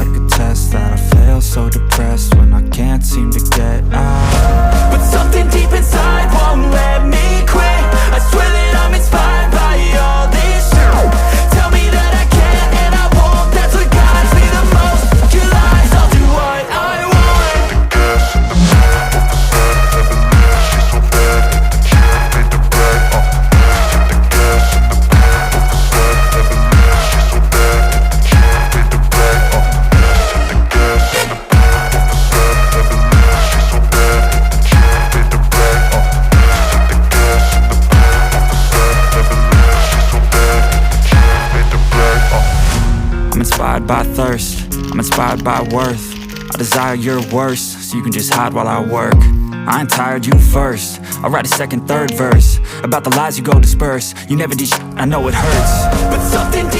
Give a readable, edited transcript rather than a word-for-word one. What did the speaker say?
like a test that I fail, so depressed when I can't seem to get out. But something deep inside won't let me quit. I swear that I'm inspired by all this shit. Tell me that I can and I won't. That's what guides me the most. Your lies, I'll do what I want. The gas in the back of the set, never leave, she's so bad. Hit the key, made the bread, hit the gas in the back of the set, never leave, she's so bad. Hit the key, made the bread, hit the gas in the back of the set, never leave, she's so bad. Hit the key, made the bread, hit the gas in the back of the set, never leave, she's so bad. Hit the key, made the bread, I'm inspired by thirst, I'm inspired by worth. I desire your worst, so you can just hide while I work. I ain't tired, you first. I'll write a second, third verse about the lies you go disperse. You never did shit, I know it hurts. But something deep